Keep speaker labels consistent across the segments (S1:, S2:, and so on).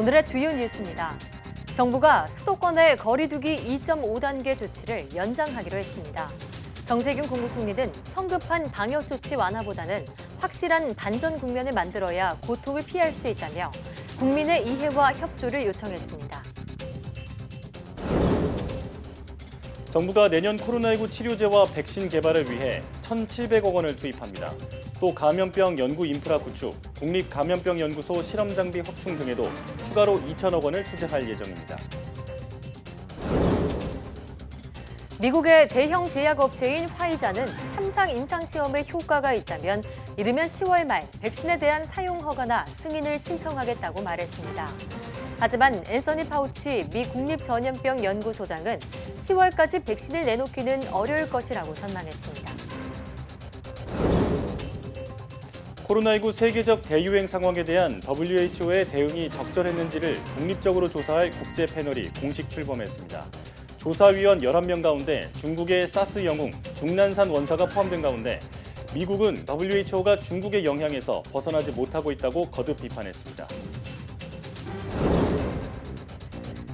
S1: 오늘의 주요 뉴스입니다. 정부가 수도권의 거리두기 2.5단계 조치를 연장하기로 했습니다. 정세균 국무총리는 성급한 방역 조치 완화보다는 확실한 반전 국면을 만들어야 고통을 피할 수 있다며 국민의 이해와 협조를 요청했습니다.
S2: 정부가 내년 코로나19 치료제와 백신 개발을 위해 1,700억 원을 투입합니다. 또 감염병 연구 인프라 구축, 국립감염병연구소 실험장비 확충 등에도 추가로 2천억 원을 투자할 예정입니다.
S1: 미국의 대형 제약업체인 화이자는 3상 임상시험에 효과가 있다면 이르면 10월 말 백신에 대한 사용 허가나 승인을 신청하겠다고 말했습니다. 하지만 앤서니 파우치 미 국립전염병연구소장은 10월까지 백신을 내놓기는 어려울 것이라고 전망했습니다.
S2: 코로나19 세계적 대유행 상황에 대한 WHO의 대응이 적절했는지를 독립적으로 조사할 국제 패널이 공식 출범했습니다. 조사위원 11명 가운데 중국의 사스 영웅, 중난산 원사가 포함된 가운데 미국은 WHO가 중국의 영향에서 벗어나지 못하고 있다고 거듭 비판했습니다.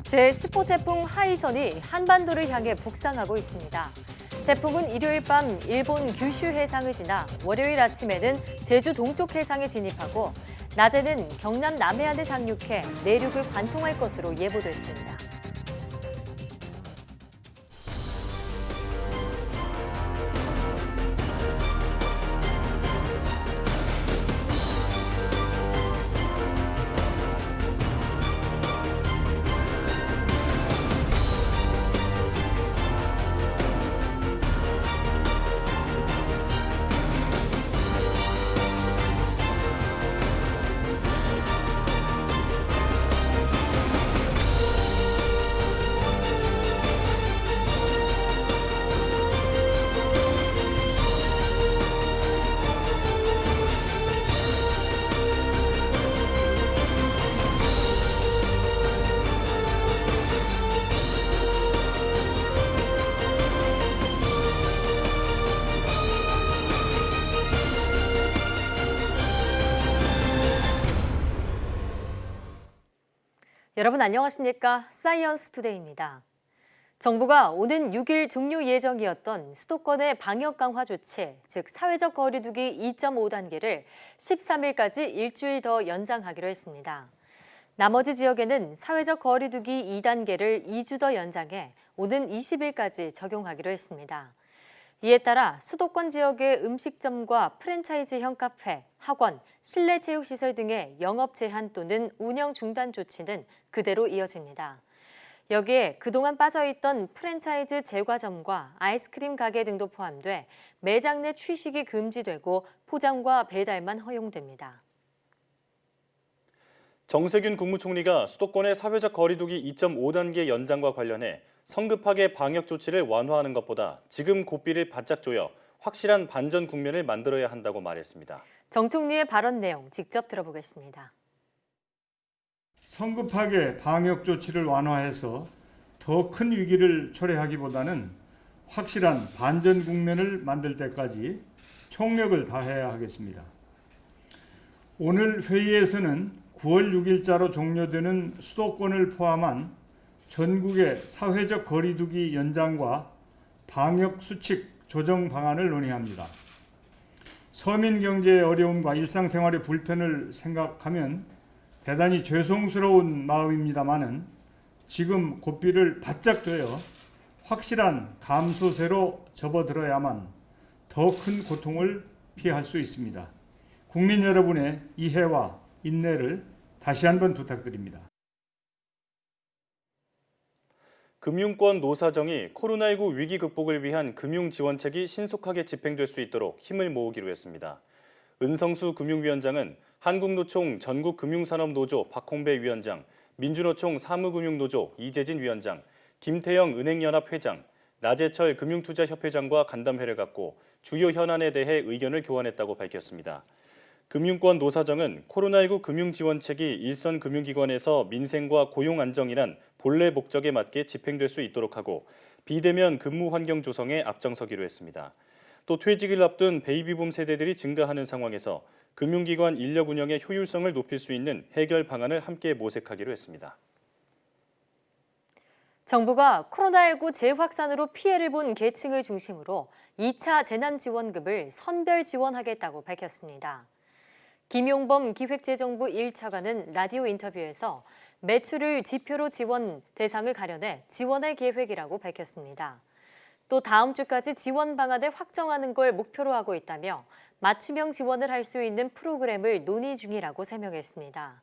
S1: 제10호 태풍 하이선이 한반도를 향해 북상하고 있습니다. 태풍은 일요일 밤 일본 규슈 해상을 지나 월요일 아침에는 제주 동쪽 해상에 진입하고 낮에는 경남 남해안에 상륙해 내륙을 관통할 것으로 예보됐습니다. 여러분 안녕하십니까? 사이언스 투데이입니다. 정부가 오는 6일 종료 예정이었던 수도권의 방역 강화 조치, 즉 사회적 거리두기 2.5단계를 13일까지 일주일 더 연장하기로 했습니다. 나머지 지역에는 사회적 거리두기 2단계를 2주 더 연장해 오는 20일까지 적용하기로 했습니다. 이에 따라 수도권 지역의 음식점과 프랜차이즈형 카페, 학원, 실내 체육시설 등의 영업 제한 또는 운영 중단 조치는 그대로 이어집니다. 여기에 그동안 빠져있던 프랜차이즈 제과점과 아이스크림 가게 등도 포함돼 매장 내 취식이 금지되고 포장과 배달만 허용됩니다.
S2: 정세균 국무총리가 수도권의 사회적 거리두기 2.5단계 연장과 관련해 성급하게 방역 조치를 완화하는 것보다 지금 고삐를 바짝 조여 확실한 반전 국면을 만들어야 한다고 말했습니다.
S1: 정 총리의 발언 내용 직접 들어보겠습니다.
S3: 성급하게 방역 조치를 완화해서 더 큰 위기를 초래하기보다는 확실한 반전 국면을 만들 때까지 총력을 다해야 하겠습니다. 오늘 회의에서는 9월 6일자로 종료되는 수도권을 포함한 전국의 사회적 거리두기 연장과 방역 수칙 조정 방안을 논의합니다. 서민 경제의 어려움과 일상생활의 불편을 생각하면 대단히 죄송스러운 마음입니다마는 지금 고삐를 바짝 조여 확실한 감소세로 접어들어야만 더 큰 고통을 피할 수 있습니다. 국민 여러분의 이해와 인내를 다시 한번 부탁드립니다.
S2: 금융권 노사정이 코로나19 위기 극복을 위한 금융지원책이 신속하게 집행될 수 있도록 힘을 모으기로 했습니다. 은성수 금융위원장은 한국노총 전국금융산업노조 박홍배 위원장, 민주노총 사무금융노조 이재진 위원장, 김태영 은행연합 회장, 나재철 금융투자협회장과 간담회를 갖고 주요 현안에 대해 의견을 교환했다고 밝혔습니다. 금융권 노사정은 코로나19 금융지원책이 일선 금융기관에서 민생과 고용 안정이란 본래 목적에 맞게 집행될 수 있도록 하고 비대면 근무 환경 조성에 앞장서기로 했습니다. 또 퇴직을 앞둔 베이비붐 세대들이 증가하는 상황에서 금융기관 인력 운영의 효율성을 높일 수 있는 해결 방안을 함께 모색하기로 했습니다.
S1: 정부가 코로나19 재확산으로 피해를 본 계층을 중심으로 2차 재난지원금을 선별 지원하겠다고 밝혔습니다. 김용범 기획재정부 1차관은 라디오 인터뷰에서 매출을 지표로 지원 대상을 가려내 지원할 계획이라고 밝혔습니다. 또 다음 주까지 지원 방안을 확정하는 걸 목표로 하고 있다며 맞춤형 지원을 할 수 있는 프로그램을 논의 중이라고 설명했습니다.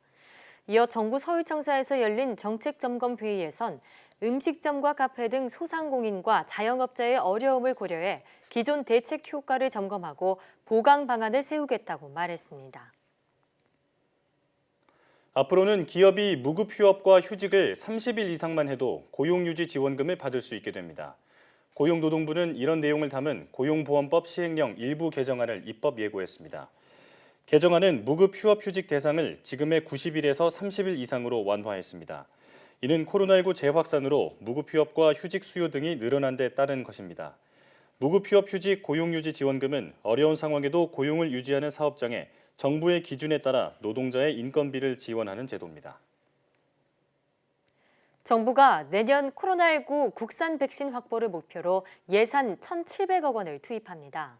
S1: 이어 정부 서울청사에서 열린 정책점검회의에선 음식점과 카페 등 소상공인과 자영업자의 어려움을 고려해 기존 대책 효과를 점검하고 보강 방안을 세우겠다고 말했습니다.
S2: 앞으로는 기업이 무급 휴업과 휴직을 30일 이상만 해도 고용유지 지원금을 받을 수 있게 됩니다. 고용노동부는 이런 내용을 담은 고용보험법 시행령 일부 개정안을 입법 예고했습니다. 개정안은 무급 휴업 휴직 대상을 지금의 90일에서 30일 이상으로 완화했습니다. 이는 코로나19 재확산으로 무급 휴업과 휴직 수요 등이 늘어난 데 따른 것입니다. 무급 휴업 휴직 고용유지 지원금은 어려운 상황에도 고용을 유지하는 사업장에 정부의 기준에 따라 노동자의 인건비를 지원하는 제도입니다.
S1: 정부가 내년 코로나19 국산 백신 확보를 목표로 예산 1,700억 원을 투입합니다.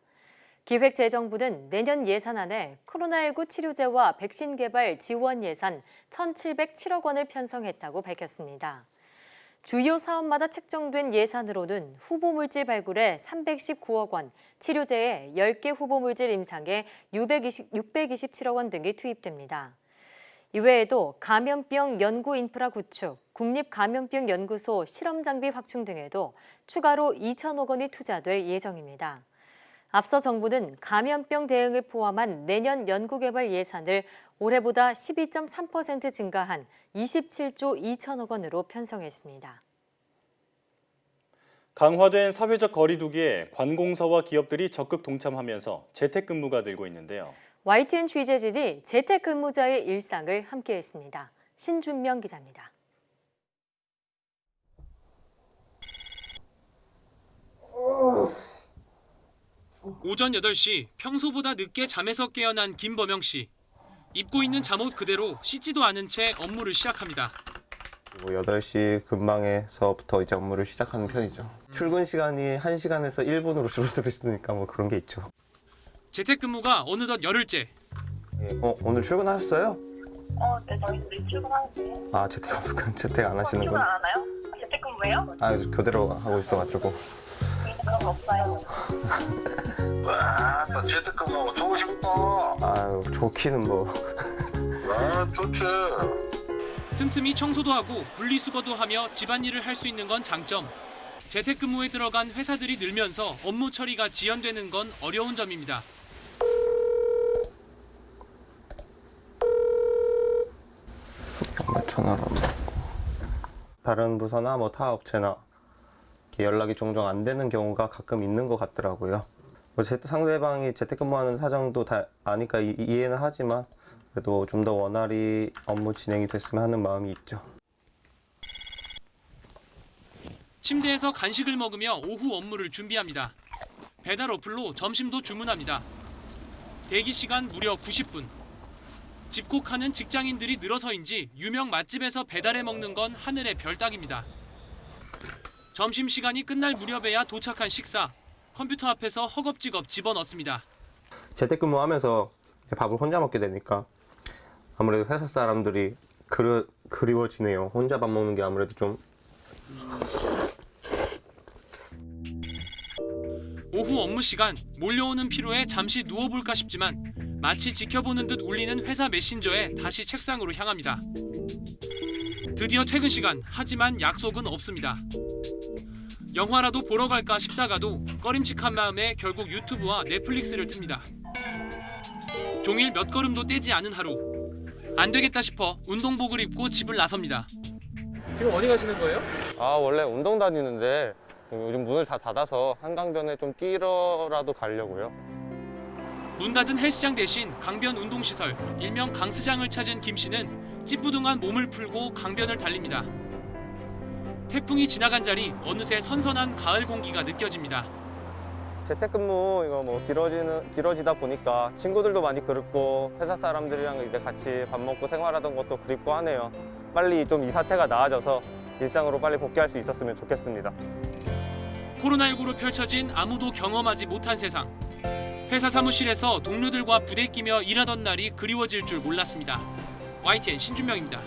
S1: 기획재정부는 내년 예산안에 코로나19 치료제와 백신 개발 지원 예산 1,707억 원을 편성했다고 밝혔습니다. 주요 사업마다 책정된 예산으로는 후보물질 발굴에 319억 원, 치료제에 10개 후보물질 임상에 627억 원 등이 투입됩니다. 이외에도 감염병 연구 인프라 구축, 국립감염병연구소 실험장비 확충 등에도 추가로 2천억 원이 투자될 예정입니다. 앞서 정부는 감염병 대응을 포함한 내년 연구개발 예산을 올해보다 12.3% 증가한 27조 2천억 원으로 편성했습니다.
S2: 강화된 사회적 거리 두기에 관공서와 기업들이 적극 동참하면서 재택근무가 늘고 있는데요.
S1: YTN 취재진이 재택근무자의 일상을 함께했습니다. 신준명 기자입니다.
S4: 오전 8시 평소보다 늦게 잠에서 깨어난 김범영 씨. 입고 있는 잠옷 그대로 씻지도 않은 채 업무를 시작합니다.
S5: 8시 근방에서부터 이제 업무를 시작하는 편이죠. 출근 시간이 1시간에서 1분으로 줄어들었으니까 뭐 그런 게 있죠.
S4: 재택근무가 어느덧 열흘째.
S5: 오늘 출근하셨어요?
S6: 네, 저희도 출근하는데.
S5: 아, 재택 안 하시는군.
S6: 출근 안 하나요? 재택근무예요?
S5: 아, 교대로 하고 있어가지고.
S6: 저희는 그런 거 없어요.
S7: 와, 나 재택근무 좋으시겠다.
S5: 아유, 좋기는 뭐.
S7: 아, 좋지.
S4: 틈틈이 청소도 하고 분리수거도 하며 집안일을 할 수 있는 건 장점. 재택근무에 들어간 회사들이 늘면서 업무 처리가 지연되는 건 어려운 점입니다.
S5: 전화로 다른 부서나 뭐 타 업체나 이렇게 연락이 종종 안 되는 경우가 가끔 있는 것 같더라고요. 뭐 상대방이 재택근무하는 사정도 다 아니까 이해는 하지만 그래도 좀 더 원활히 업무 진행이 됐으면 하는 마음이 있죠.
S4: 침대에서 간식을 먹으며 오후 업무를 준비합니다. 배달 어플로 점심도 주문합니다. 대기 시간 무려 90분. 집콕하는 직장인들이 늘어서인지 유명 맛집에서 배달해 먹는 건 하늘의 별 따기입니다. 점심시간이 끝날 무렵에야 도착한 식사. 컴퓨터 앞에서 허겁지겁 집어넣습니다.
S5: 재택근무하면서 밥을 혼자 먹게 되니까 아무래도 회사 사람들이 그리워지네요. 혼자 밥 먹는 게 아무래도 좀.
S4: 오후 업무 시간, 몰려오는 피로에 잠시 누워볼까 싶지만 마치 지켜보는 듯 울리는 회사 메신저에 다시 책상으로 향합니다. 드디어 퇴근 시간, 하지만 약속은 없습니다. 영화라도 보러 갈까 싶다가도 꺼림칙한 마음에 결국 유튜브와 넷플릭스를 틉니다. 종일 몇 걸음도 떼지 않은 하루. 안 되겠다 싶어 운동복을 입고 집을 나섭니다.
S8: 지금 어디 가시는 거예요?
S5: 아, 원래 운동 다니는데 요즘 문을 다 닫아서 한강변에 좀 뛰러라도 가려고요.
S4: 문 닫은 헬스장 대신 강변 운동시설, 일명 강스장을 찾은 김 씨는 찌뿌둥한 몸을 풀고 강변을 달립니다. 태풍이 지나간 자리 어느새 선선한 가을 공기가 느껴집니다.
S5: 재택근무 이거 뭐 길어지다 보니까 친구들도 많이 그립고 회사 사람들이랑 이제 같이 밥 먹고 생활하던 것도 그립고 하네요. 빨리 좀 이 사태가 나아져서 일상으로 빨리 복귀할 수 있었으면 좋겠습니다.
S4: 코로나19로 펼쳐진 아무도 경험하지 못한 세상. 회사 사무실에서 동료들과 부대끼며 일하던 날이 그리워질 줄 몰랐습니다. YTN 신준명입니다.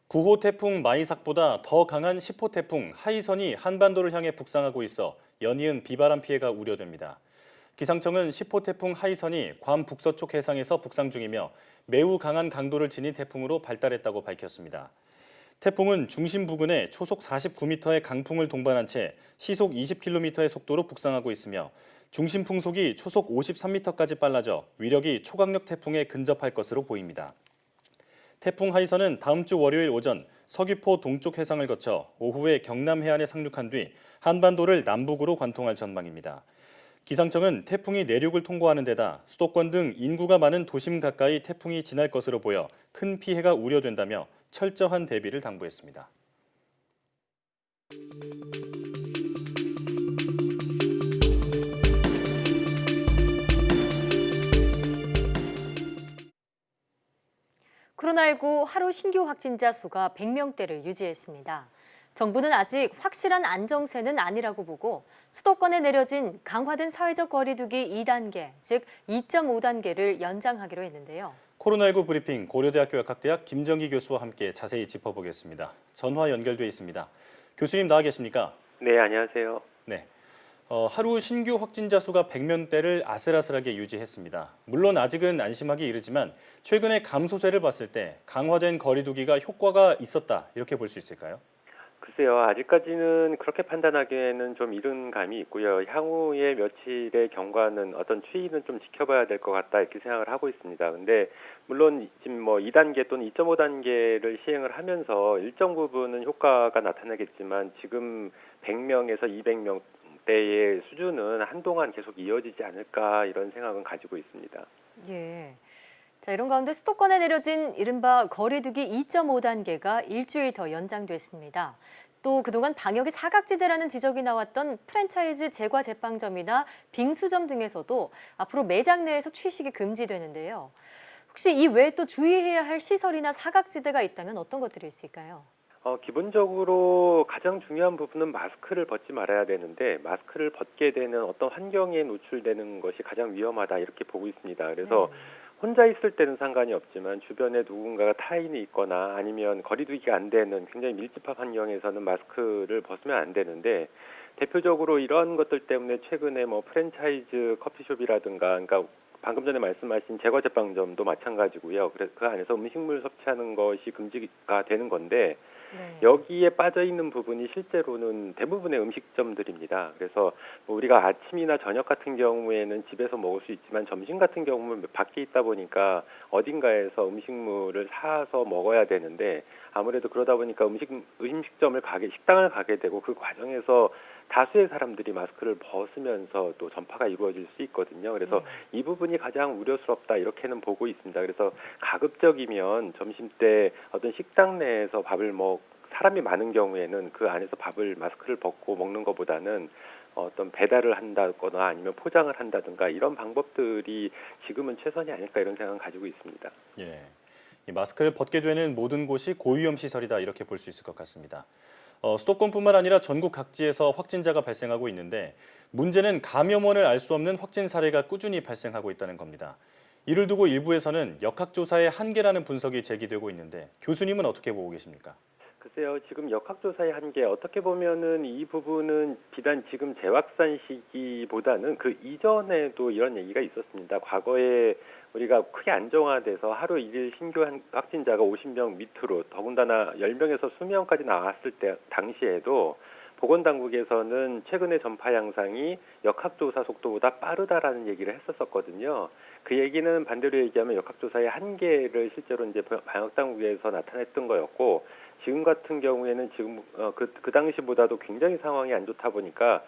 S2: 9호 태풍 마이삭보다 더 강한 10호 태풍 하이선이 한반도를 향해 북상하고 있어 연이은 비바람 피해가 우려됩니다. 기상청은 10호 태풍 하이선이 괌 북서쪽 해상에서 북상 중이며 매우 강한 강도를 지닌 태풍으로 발달했다고 밝혔습니다. 태풍은 중심 부근에 초속 49m의 강풍을 동반한 채 시속 20km의 속도로 북상하고 있으며 중심 풍속이 초속 53m까지 빨라져 위력이 초강력 태풍에 근접할 것으로 보입니다. 태풍 하이선은 다음 주 월요일 오전 서귀포 동쪽 해상을 거쳐 오후에 경남 해안에 상륙한 뒤 한반도를 남북으로 관통할 전망입니다. 기상청은 태풍이 내륙을 통과하는 데다 수도권 등 인구가 많은 도심 가까이 태풍이 지날 것으로 보여 큰 피해가 우려된다며 철저한 대비를 당부했습니다.
S1: 코로나19 하루 신규 확진자 수가 100명대를 유지했습니다. 정부는 아직 확실한 안정세는 아니라고 보고 수도권에 내려진 강화된 사회적 거리 두기 2단계, 즉 2.5단계를 연장하기로 했는데요.
S2: 코로나19 브리핑 고려대학교 약학대학 김정기 교수와 함께 자세히 짚어보겠습니다. 전화 연결돼 있습니다. 교수님 나와 계십니까?
S9: 네, 안녕하세요.
S2: 네. 하루 신규 확진자 수가 100명대를 아슬아슬하게 유지했습니다. 물론 아직은 안심하기 이르지만 최근의 감소세를 봤을 때 강화된 거리 두기가 효과가 있었다 이렇게 볼 수 있을까요?
S9: 글쎄요, 아직까지는 그렇게 판단하기에는 좀 이른 감이 있고요. 향후의 며칠의 경과는 어떤 추이는 좀 지켜봐야 될 것 같다 이렇게 생각을 하고 있습니다. 근데 물론 지금 뭐 2단계 또는 2.5단계를 시행을 하면서 일정 부분은 효과가 나타나겠지만 지금 100명에서 200명대의 수준은 한동안 계속 이어지지 않을까 이런 생각은 가지고 있습니다.
S1: 예. 자, 이런 가운데 수도권에 내려진 이른바 거리두기 2.5단계가 일주일 더 연장됐습니다. 또 그동안 방역의 사각지대라는 지적이 나왔던 프랜차이즈 제과 제빵점이나 빙수점 등에서도 앞으로 매장 내에서 취식이 금지되는데요. 혹시 이 외에 또 주의해야 할 시설이나 사각지대가 있다면 어떤 것들이 있을까요?
S9: 기본적으로 가장 중요한 부분은 마스크를 벗지 말아야 되는데 마스크를 벗게 되는 어떤 환경에 노출되는 것이 가장 위험하다 이렇게 보고 있습니다. 그래서 혼자 있을 때는 상관이 없지만 주변에 누군가가 타인이 있거나 아니면 거리두기가 안 되는 굉장히 밀집한 환경에서는 마스크를 벗으면 안 되는데 대표적으로 이런 것들 때문에 최근에 뭐 프랜차이즈 커피숍이라든가 그러니까 방금 전에 말씀하신 제과 제빵점도 마찬가지고요. 그래서 그 안에서 음식물 섭취하는 것이 금지가 되는 건데 여기에 빠져 있는 부분이 실제로는 대부분의 음식점들입니다. 그래서 뭐 우리가 아침이나 저녁 같은 경우에는 집에서 먹을 수 있지만 점심 같은 경우는 밖에 있다 보니까 어딘가에서 음식물을 사서 먹어야 되는데 아무래도 그러다 보니까 식당을 가게 되고 그 과정에서 다수의 사람들이 마스크를 벗으면서 또 전파가 이루어질 수 있거든요. 그래서 이 부분이 가장 우려스럽다 이렇게는 보고 있습니다. 그래서 가급적이면 점심 때 어떤 식당 내에서 사람이 많은 경우에는 그 안에서 마스크를 벗고 먹는 것보다는 어떤 배달을 한다거나 아니면 포장을 한다든가 이런 방법들이 지금은 최선이 아닐까 이런 생각을 가지고 있습니다.
S2: 예, 이 마스크를 벗게 되는 모든 곳이 고위험 시설이다 이렇게 볼 수 있을 것 같습니다. 수도권뿐만 아니라 전국 각지에서 확진자가 발생하고 있는데 문제는 감염원을 알 수 없는 확진 사례가 꾸준히 발생하고 있다는 겁니다. 이를 두고 일부에서는 역학조사의 한계라는 분석이 제기되고 있는데 교수님은 어떻게 보고 계십니까?
S9: 글쎄요, 지금 역학조사의 한계 어떻게 보면은 이 부분은 비단 지금 재확산 시기보다는 그 이전에도 이런 얘기가 있었습니다. 과거에 우리가 크게 안정화돼서 하루 1일 신규 확진자가 50명 밑으로 더군다나 10명에서 20명까지 나왔을 때 당시에도 보건당국에서는 최근의 전파 양상이 역학조사 속도보다 빠르다라는 얘기를 했었거든요. 그 얘기는 반대로 얘기하면 역학조사의 한계를 실제로 이제 방역당국에서 나타냈던 거였고 지금 같은 경우에는 지금 그 당시보다도 굉장히 상황이 안 좋다 보니까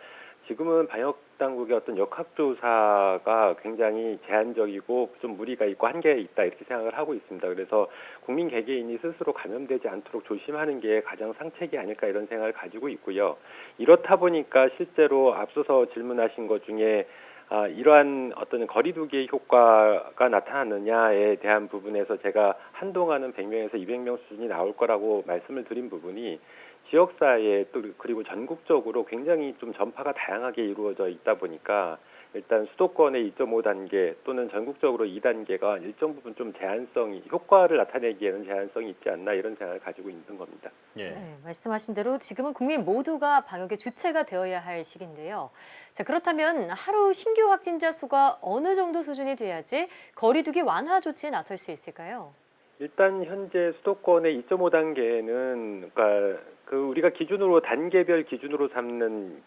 S9: 지금은 방역 당국의 어떤 역학조사가 굉장히 제한적이고 좀 무리가 있고 한계가 있다 이렇게 생각을 하고 있습니다. 그래서 국민 개개인이 스스로 감염되지 않도록 조심하는 게 가장 상책이 아닐까 이런 생각을 가지고 있고요. 이렇다 보니까 실제로 앞서서 질문하신 것 중에 이러한 어떤 거리두기의 효과가 나타나느냐에 대한 부분에서 제가 한동안은 100명에서 200명 수준이 나올 거라고 말씀을 드린 부분이 지역사회에 또 그리고 전국적으로 굉장히 좀 전파가 다양하게 이루어져 있다 보니까 일단 수도권의 2.5단계 또는 전국적으로 2단계가 일정 부분 좀 제한성이 효과를 나타내기에는 제한성이 있지 않나 이런 생각을 가지고 있는 겁니다.
S2: 예.
S1: 네, 말씀하신 대로 지금은 국민 모두가 방역의 주체가 되어야 할 시기인데요. 자, 그렇다면 하루 신규 확진자 수가 어느 정도 수준이 돼야지 거리두기 완화 조치에 나설 수 있을까요?
S9: 일단 현재 수도권의 2.5단계는 그러니까 우리가 기준으로 단계별 기준으로 삼는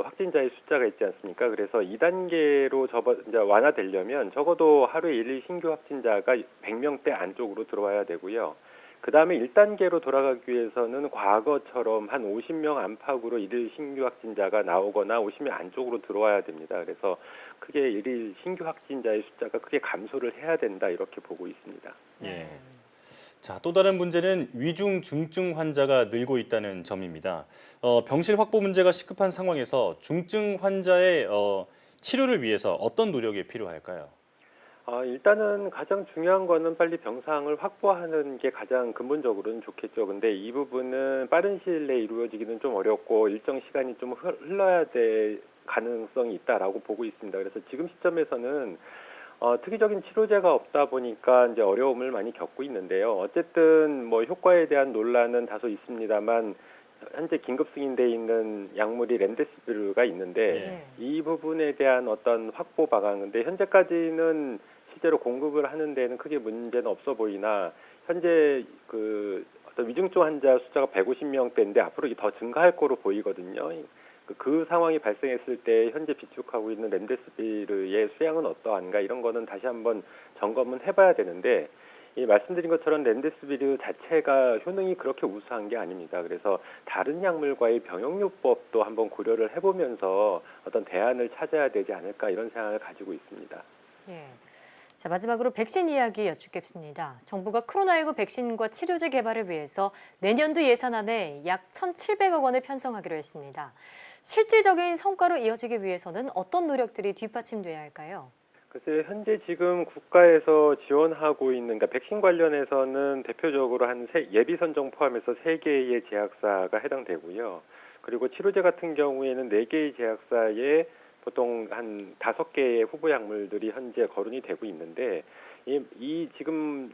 S9: 확진자의 숫자가 있지 않습니까? 그래서 2단계로 이제 완화되려면 적어도 하루에 1일 신규 확진자가 100명대 안쪽으로 들어와야 되고요. 그 다음에 1단계로 돌아가기 위해서는 과거처럼 한 50명 안팎으로 1일 신규 확진자가 나오거나 50명 안쪽으로 들어와야 됩니다. 그래서 크게 1일 신규 확진자의 숫자가 크게 감소를 해야 된다 이렇게 보고 있습니다.
S2: 예. 자, 또 다른 문제는 위중 중증 환자가 늘고 있다는 점입니다. 병실 확보 문제가 시급한 상황에서 중증 환자의 치료를 위해서 어떤 노력이 필요할까요?
S9: 일단은 가장 중요한 거는 빨리 병상을 확보하는 게 가장 근본적으로는 좋겠죠. 근데 이 부분은 빠른 시일 내에 이루어지기는 좀 어렵고 일정 시간이 좀 흘러야 될 가능성이 있다라고 보고 있습니다. 그래서 지금 시점에서는 특이적인 치료제가 없다 보니까 이제 어려움을 많이 겪고 있는데요. 어쨌든 뭐 효과에 대한 논란은 다소 있습니다만 현재 긴급 승인돼 있는 약물이 렘데시비르가 있는데 이 부분에 대한 어떤 확보 방안인데 현재까지는 실제로 공급을 하는 데는 크게 문제는 없어 보이나 현재 어떤 위중증 환자 숫자가 150명대인데 앞으로 더 증가할 거로 보이거든요. 그 상황이 발생했을 때 현재 비축하고 있는 렘데시비르의 수량은 어떠한가 이런 거는 다시 한번 점검은 해봐야 되는데 말씀드린 것처럼 렘데시비르 자체가 효능이 그렇게 우수한 게 아닙니다. 그래서 다른 약물과의 병용요법도 한번 고려를 해보면서 어떤 대안을 찾아야 되지 않을까 이런 생각을 가지고 있습니다.
S1: 예. 자, 마지막으로 백신 이야기 여쭙겠습니다. 정부가 코로나19 백신과 치료제 개발을 위해서 내년도 예산안에 약 1,700억 원을 편성하기로 했습니다. 실질적인 성과로 이어지기 위해서는 어떤 노력들이 뒷받침돼야 할까요?
S9: 글쎄요, 현재 지금 국가에서 지원하고 있는, 그러니까 백신 관련해서는 대표적으로 예비 선정 포함해서 3개의 제약사가 해당되고요. 그리고 치료제 같은 경우에는 4개의 제약사에 보통 한 5개의 후보 약물들이 현재 거론이 되고 있는데 이 지금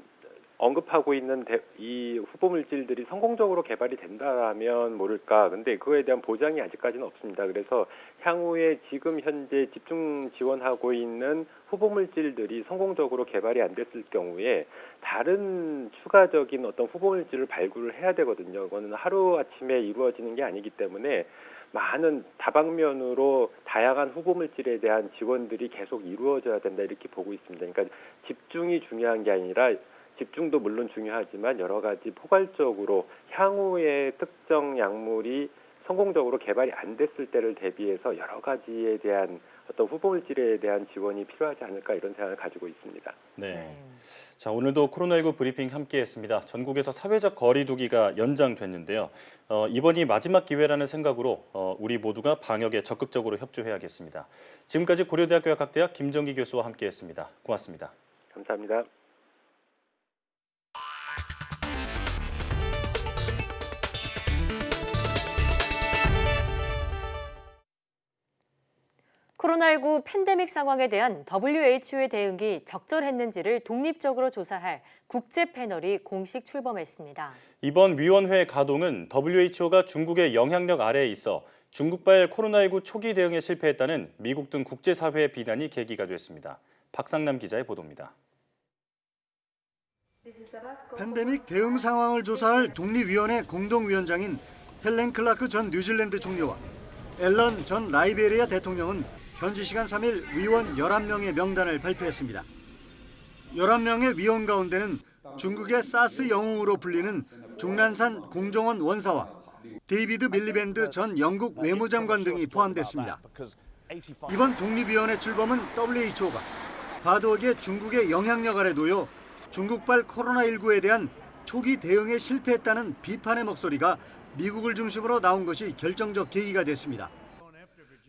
S9: 언급하고 있는 이 후보 물질들이 성공적으로 개발이 된다면 모를까. 근데 그거에 대한 보장이 아직까지는 없습니다. 그래서 향후에 지금 현재 집중 지원하고 있는 후보 물질들이 성공적으로 개발이 안 됐을 경우에 다른 추가적인 어떤 후보 물질을 발굴을 해야 되거든요. 그거는 하루아침에 이루어지는 게 아니기 때문에 많은 다방면으로 다양한 후보 물질에 대한 지원들이 계속 이루어져야 된다 이렇게 보고 있습니다. 그러니까 집중이 중요한 게 아니라 집중도 물론 중요하지만 여러 가지 포괄적으로 향후에 특정 약물이 성공적으로 개발이 안 됐을 때를 대비해서 여러 가지에 대한 어떤 후보 물질에 대한 지원이 필요하지 않을까 이런 생각을 가지고 있습니다.
S2: 네. 자, 오늘도 코로나19 브리핑 함께했습니다. 전국에서 사회적 거리두기가 연장됐는데요. 이번이 마지막 기회라는 생각으로 우리 모두가 방역에 적극적으로 협조해야겠습니다. 지금까지 고려대학교 약학대학 김정기 교수와 함께했습니다. 고맙습니다.
S9: 감사합니다.
S1: 코로나19 팬데믹 상황에 대한 WHO의 대응이 적절했는지를 독립적으로 조사할 국제 패널이 공식 출범했습니다.
S2: 이번 위원회 가동은 WHO가 중국의 영향력 아래에 있어 중국발 코로나19 초기 대응에 실패했다는 미국 등 국제사회의 비난이 계기가 됐습니다. 박상남 기자의 보도입니다.
S10: 팬데믹 대응 상황을 조사할 독립위원회 공동위원장인 헬렌 클라크 전 뉴질랜드 총리와 앨런 전 라이베리아 대통령은 현지 시간 3일 위원 11명의 명단을 발표했습니다. 11명의 위원 가운데는 중국의 사스 영웅으로 불리는 중난산 공정원 원사와 데이비드 밀리밴드 전 영국 외무장관 등이 포함됐습니다. 이번 독립위원회 출범은 WHO가 과도하게 중국의 영향력 아래 놓여 중국발 코로나19에 대한 초기 대응에 실패했다는 비판의 목소리가 미국을 중심으로 나온 것이 결정적 계기가 됐습니다.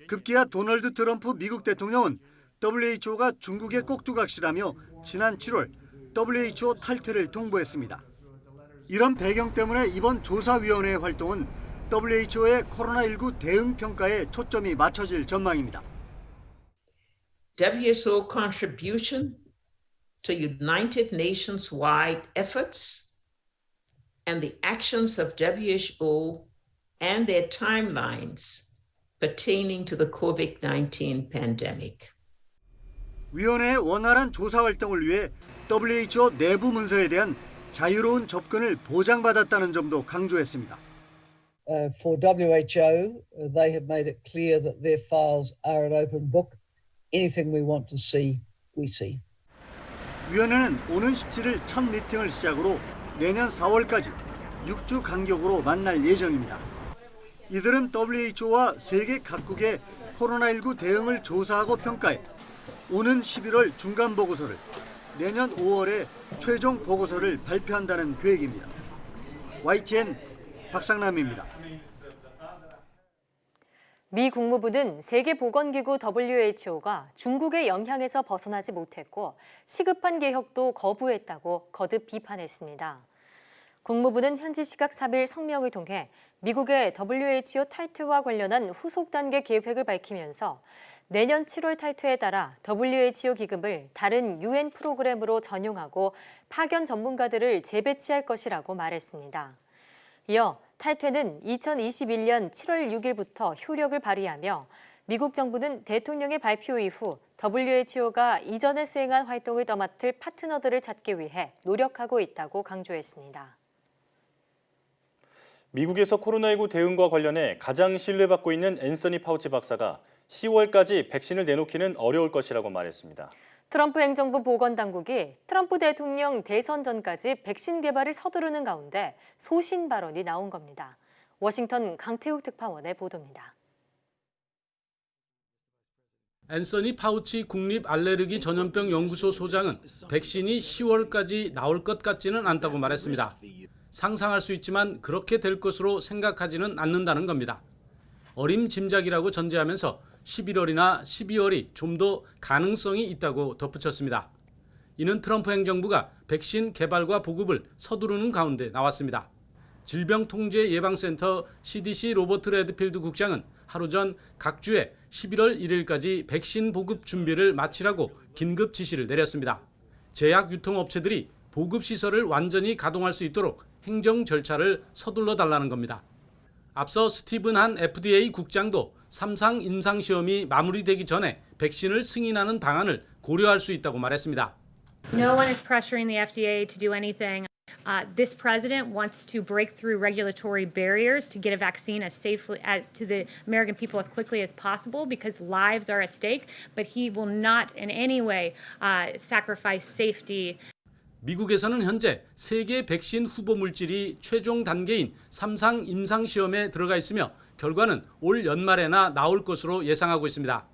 S10: 급기야 도널드 트럼프 미국 대통령은 WHO가 중국의 꼭두각시라며 지난 7월 WHO 탈퇴를 통보했습니다. 이런 배경 때문에 이번 조사위원회의 활동은 WHO의 코로나19 대응 평가에 초점이 맞춰질 전망입니다.
S11: WHO contribution to United Nations-wide efforts and the actions of WHO and their timelines pertaining to the COVID-19 pandemic.
S10: 위원회의 원활한 조사 활동을 위해 WHO 내부 문서에 대한 자유로운 접근을 보장받았다는 점도 강조했습니다.
S12: For WHO, they have made it clear that their files are an open book. Anything we want to see, we see.
S10: 위원회는 오는 17일 첫 미팅을 시작으로 내년 4월까지 6주 간격으로 만날 예정입니다. 이들은 WHO와 세계 각국의 코로나19 대응을 조사하고 평가해 오는 11월 중간 보고서를, 내년 5월에 최종 보고서를 발표한다는 계획입니다. YTN 박상남입니다.
S1: 미 국무부는 세계보건기구 WHO가 중국의 영향에서 벗어나지 못했고 시급한 개혁도 거부했다고 거듭 비판했습니다. 국무부는 현지 시각 3일 성명을 통해 미국의 WHO 탈퇴와 관련한 후속 단계 계획을 밝히면서 내년 7월 탈퇴에 따라 WHO 기금을 다른 UN 프로그램으로 전용하고 파견 전문가들을 재배치할 것이라고 말했습니다. 이어 탈퇴는 2021년 7월 6일부터 효력을 발휘하며 미국 정부는 대통령의 발표 이후 WHO가 이전에 수행한 활동을 떠맡을 파트너들을 찾기 위해 노력하고 있다고 강조했습니다.
S2: 미국에서 코로나19 대응과 관련해 가장 신뢰받고 있는 앤서니 파우치 박사가 10월까지 백신을 내놓기는 어려울 것이라고 말했습니다.
S1: 트럼프 행정부 보건당국이 트럼프 대통령 대선 전까지 백신 개발을 서두르는 가운데 소신 발언이 나온 겁니다. 워싱턴 강태욱 특파원의 보도입니다.
S13: 앤서니 파우치 국립 알레르기 전염병 연구소 소장은 백신이 10월까지 나올 것 같지는 않다고 말했습니다. 상상할 수 있지만 그렇게 될 것으로 생각하지는 않는다는 겁니다. 어림짐작이라고 전제하면서 11월이나 12월이 좀 더 가능성이 있다고 덧붙였습니다. 이는 트럼프 행정부가 백신 개발과 보급을 서두르는 가운데 나왔습니다. 질병통제예방센터 CDC 로버트 레드필드 국장은 하루 전 각 주에 11월 1일까지 백신 보급 준비를 마치라고 긴급 지시를 내렸습니다. 제약 유통업체들이 보급 시설을 완전히 가동할 수 있도록 행정 절차를 서둘러 달라는 겁니다. 앞서 스티븐 한 FDA 국장도 3상 임상시험이 마무리되기 전에 백신을 승인하는 방안을 고려할 수 있다고 말했습니다.
S14: No one is pressuring the FDA to do anything. This president wants to break through regulatory barriers to get a vaccine as safely to the American people as quickly as possible because lives are at stake, but he will not in any way sacrifice safety.
S13: 미국에서는 현재 세계 백신 후보 물질이 최종 단계인 3상 임상시험에 들어가 있으며 결과는 올 연말에나 나올 것으로 예상하고 있습니다.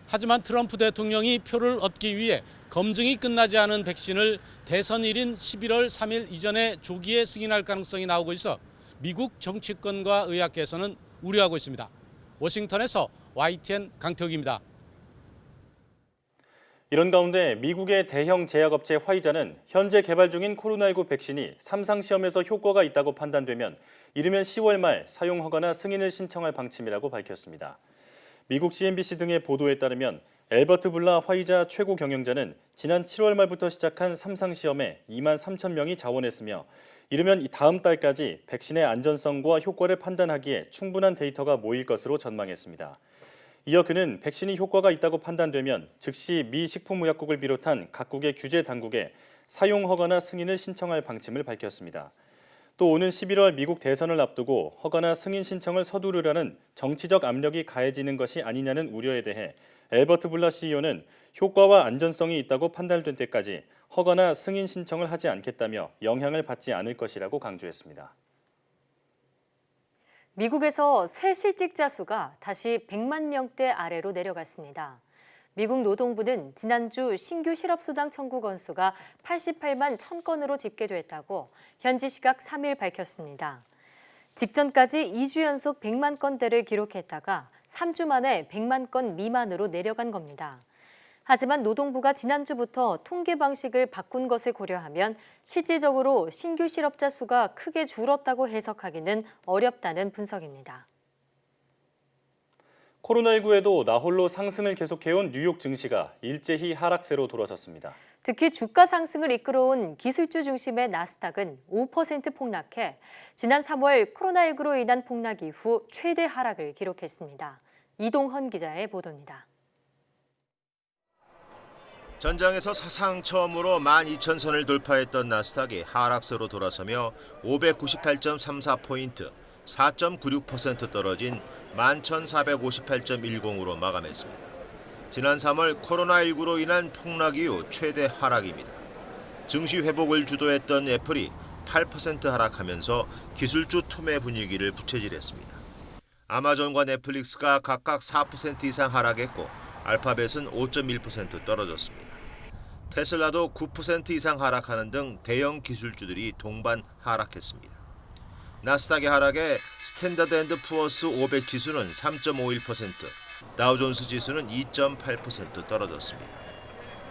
S13: 하지만 트럼프 대통령이 표를 얻기 위해 검증이 끝나지 않은 백신을 대선일인 11월 3일 이전에 조기에 승인할 가능성이 나오고 있어 미국 정치권과 의학계에서는 우려하고 있습니다. 워싱턴에서 YTN 강태욱입니다.
S2: 이런 가운데 미국의 대형 제약업체 화이자는 현재 개발 중인 코로나19 백신이 3상 시험에서 효과가 있다고 판단되면 이르면 10월 말 사용 허가나 승인을 신청할 방침이라고 밝혔습니다. 미국 CNBC 등의 보도에 따르면 엘버트 불라 화이자 최고 경영자는 지난 7월 말부터 시작한 3상 시험에 2만 3천 명이 자원했으며 이르면 다음 달까지 백신의 안전성과 효과를 판단하기에 충분한 데이터가 모일 것으로 전망했습니다. 이어 그는 백신이 효과가 있다고 판단되면 즉시 미 식품의약국을 비롯한 각국의 규제 당국에 사용 허가나 승인을 신청할 방침을 밝혔습니다. 또 오는 11월 미국 대선을 앞두고 허가나 승인 신청을 서두르라는 정치적 압력이 가해지는 것이 아니냐는 우려에 대해 엘버트 불라 CEO는 효과와 안전성이 있다고 판단될 때까지 허가나 승인 신청을 하지 않겠다며 영향을 받지 않을 것이라고 강조했습니다.
S1: 미국에서 새 실직자 수가 다시 100만 명대 아래로 내려갔습니다. 미국 노동부는 지난주 신규 실업수당 청구 건수가 88만 1000건으로 집계됐다고 현지 시각 3일 밝혔습니다. 직전까지 2주 연속 100만 건대를 기록했다가 3주 만에 100만 건 미만으로 내려간 겁니다. 하지만 노동부가 지난주부터 통계 방식을 바꾼 것을 고려하면 실질적으로 신규 실업자 수가 크게 줄었다고 해석하기는 어렵다는 분석입니다.
S2: 코로나19에도 나홀로 상승을 계속해온 뉴욕 증시가 일제히 하락세로 돌아섰습니다.
S1: 특히 주가 상승을 이끌어온 기술주 중심의 나스닥은 5% 폭락해 지난 3월 코로나19로 인한 폭락 이후 최대 하락을 기록했습니다. 이동헌 기자의 보도입니다.
S15: 전장에서 사상 처음으로 12,000선을 돌파했던 나스닥이 하락세로 돌아서며 598.34포인트, 4.96% 떨어진 11,458.10으로 마감했습니다. 지난 3월 코로나19로 인한 폭락 이후 최대 하락입니다. 증시 회복을 주도했던 애플이 8% 하락하면서 기술주 투매 분위기를 부채질했습니다. 아마존과 넷플릭스가 각각 4% 이상 하락했고 알파벳은 5.1% 떨어졌습니다. 테슬라도 9% 이상 하락하는 등 대형 기술주들이 동반 하락했습니다. 나스닥의 하락에 스탠더드앤드푸어스 500 지수는 3.51%, 다우존스 지수는 2.8% 떨어졌습니다.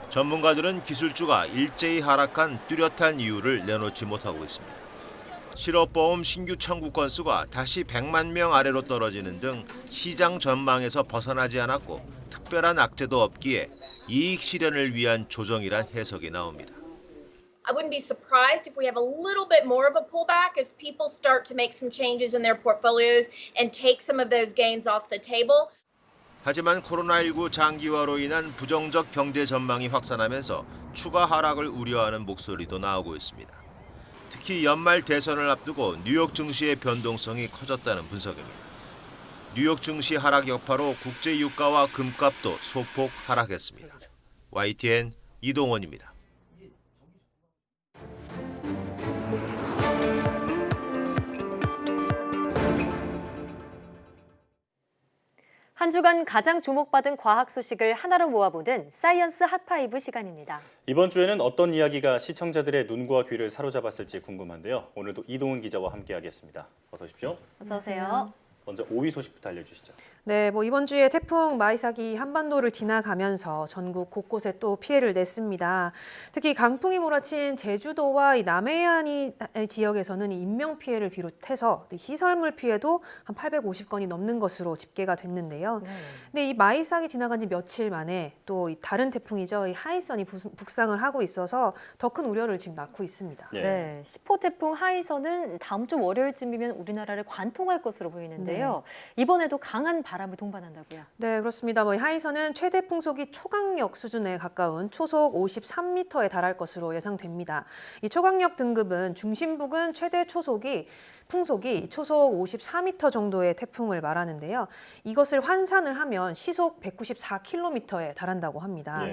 S15: 전문가들은 기술주가 일제히 하락한 뚜렷한 이유를 내놓지 못하고 있습니다. 실업보험 신규 청구 건수가 다시 100만 명 아래로 떨어지는 등 시장 전망에서 벗어나지 않았고 특별한 악재도 없기에 이익 실현을 위한 조정이란 해석이 나옵니다.
S16: I wouldn't be surprised if we have a little bit more of a pullback as people start to make some changes in their portfolios and take some of those gains off the table.
S15: 하지만 코로나19 장기화로 인한 부정적 경제 전망이 확산하면서 추가 하락을 우려하는 목소리도 나오고 있습니다. 특히 연말 대선을 앞두고 뉴욕 증시의 변동성이 커졌다는 분석입니다. 뉴욕 증시 하락 여파로 국제 유가와 금값도 소폭 하락했습니다. YTN 이동원입니다.
S1: 한 주간 가장 주목받은 과학 소식을 하나로 모아보는 사이언스 핫5 시간입니다.
S2: 이번 주에는 어떤 이야기가 시청자들의 눈과 귀를 사로잡았을지 궁금한데요. 오늘도 이동훈 기자와 함께하겠습니다. 어서 오십시오.
S1: 어서 오세요.
S2: 먼저 5위 소식부터 알려주시죠.
S17: 네, 이번 주에 태풍 마이삭이 한반도를 지나가면서 전국 곳곳에 또 피해를 냈습니다. 특히 강풍이 몰아친 제주도와 이 남해안 지역에서는 인명 피해를 비롯해서 시설물 피해도 한 850건이 넘는 것으로 집계가 됐는데요. 근데 이 마이삭이 지나간 지 며칠 만에 또 이 다른 태풍이죠. 이 하이선이 북상을 하고 있어서 더 큰 우려를 지금 낳고 있습니다.
S1: 네, 10호 태풍 하이선은 다음 주 월요일쯤이면 우리나라를 관통할 것으로 보이는데요. 이번에도 강한 바람을 동반한다고요?
S17: 네, 그렇습니다. 이 하이선은 최대 풍속이 초강력 수준에 가까운 초속 53m에 달할 것으로 예상됩니다. 이 초강력 등급은 중심부근 최대 풍속이 초속 54m 정도의 태풍을 말하는데요. 이것을 환산을 하면 시속 194km에 달한다고 합니다.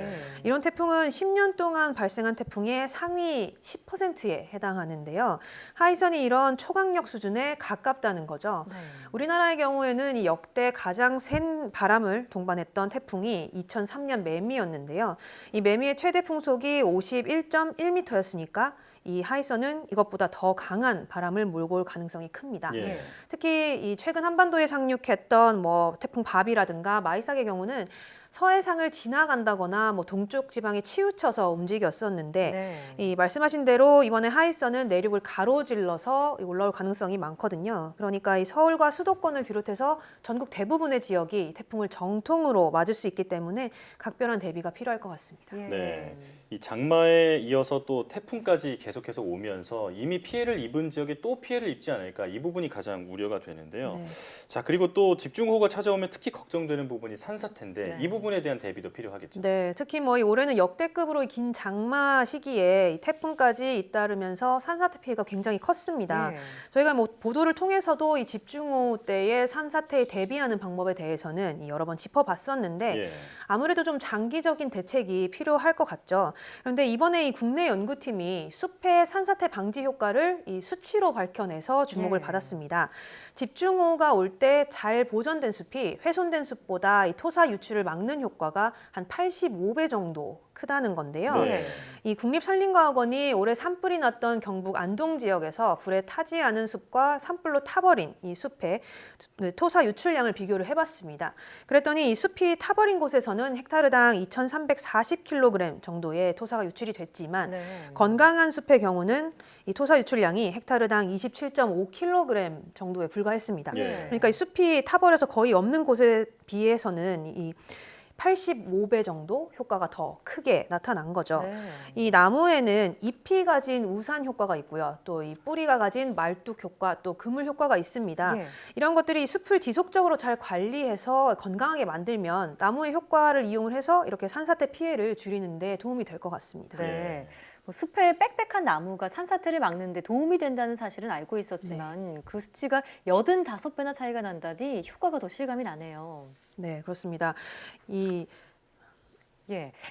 S17: 이런 태풍은 10년 동안 발생한 태풍의 상위 10%에 해당하는데요. 하이선이 이런 초강력 수준에 가깝다는 거죠. 우리나라의 경우에는 이 역대 가장 센 바람을 동반했던 태풍이 2003년 매미였는데요. 이 매미의 최대 풍속이 51.1m였으니까 이 하이선은 이것보다 더 강한 바람을 몰고 올 가능성이 큽니다. 특히 이 최근 한반도에 상륙했던 태풍 바비라든가 마이삭의 경우는 서해상을 지나간다거나 동쪽 지방에 치우쳐서 움직였었는데 이 말씀하신 대로 이번에 하이선은 내륙을 가로질러서 올라올 가능성이 많거든요. 그러니까 이 서울과 수도권을 비롯해서 전국 대부분의 지역이 태풍을 정통으로 맞을 수 있기 때문에 각별한 대비가 필요할 것 같습니다.
S2: 네, 이 장마에 이어서 또 태풍까지 계속해서 오면서 이미 피해를 입은 지역에 또 피해를 입지 않을까, 이 부분이 가장 우려가 되는데요. 자, 그리고 또 집중호우가 찾아오면 특히 걱정되는 부분이 산사태인데 이 부분에 대한 대비도 필요하겠죠.
S17: 네, 특히 이 올해는 역대급으로 긴 장마 시기에 이 태풍까지 잇따르면서 산사태 피해가 굉장히 컸습니다. 저희가 보도를 통해서도 이 집중호우 때의 산사태에 대비하는 방법에 대해서는 여러 번 짚어봤었는데 아무래도 좀 장기적인 대책이 필요할 것 같죠. 그런데 이번에 이 국내 연구팀이 숲의 산사태 방지 효과를 이 수치로 밝혀내서 주목을 받았습니다. 집중호우가 올 때 잘 보존된 숲이 훼손된 숲보다 이 토사 유출을 막는 효과가 한 85배 정도 크다는 건데요.
S2: 네.
S17: 이 국립산림과학원이 올해 산불이 났던 경북 안동 지역에서 불에 타지 않은 숲과 산불로 타버린 이 숲의 토사 유출량을 비교를 해봤습니다. 그랬더니 이 숲이 타버린 곳에서는 헥타르당 2,340kg 정도의 토사가 유출이 됐지만 건강한 숲의 경우는 이 토사 유출량이 헥타르당 27.5kg 정도에 불과했습니다. 그러니까 이 숲이 타버려서 거의 없는 곳에 비해서는 이 85배 정도 효과가 더 크게 나타난 거죠. 이 나무에는 잎이 가진 우산 효과가 있고요. 또 이 뿌리가 가진 말뚝 효과, 또 그물 효과가 있습니다. 이런 것들이 숲을 지속적으로 잘 관리해서 건강하게 만들면 나무의 효과를 이용을 해서 이렇게 산사태 피해를 줄이는 데 도움이 될 것 같습니다.
S1: 네. 뭐 숲에 빽빽한 나무가 산사태를 막는 데 도움이 된다는 사실은 알고 있었지만 그 수치가 85배나 차이가 난다니 효과가 더 실감이 나네요.
S17: 네, 그렇습니다.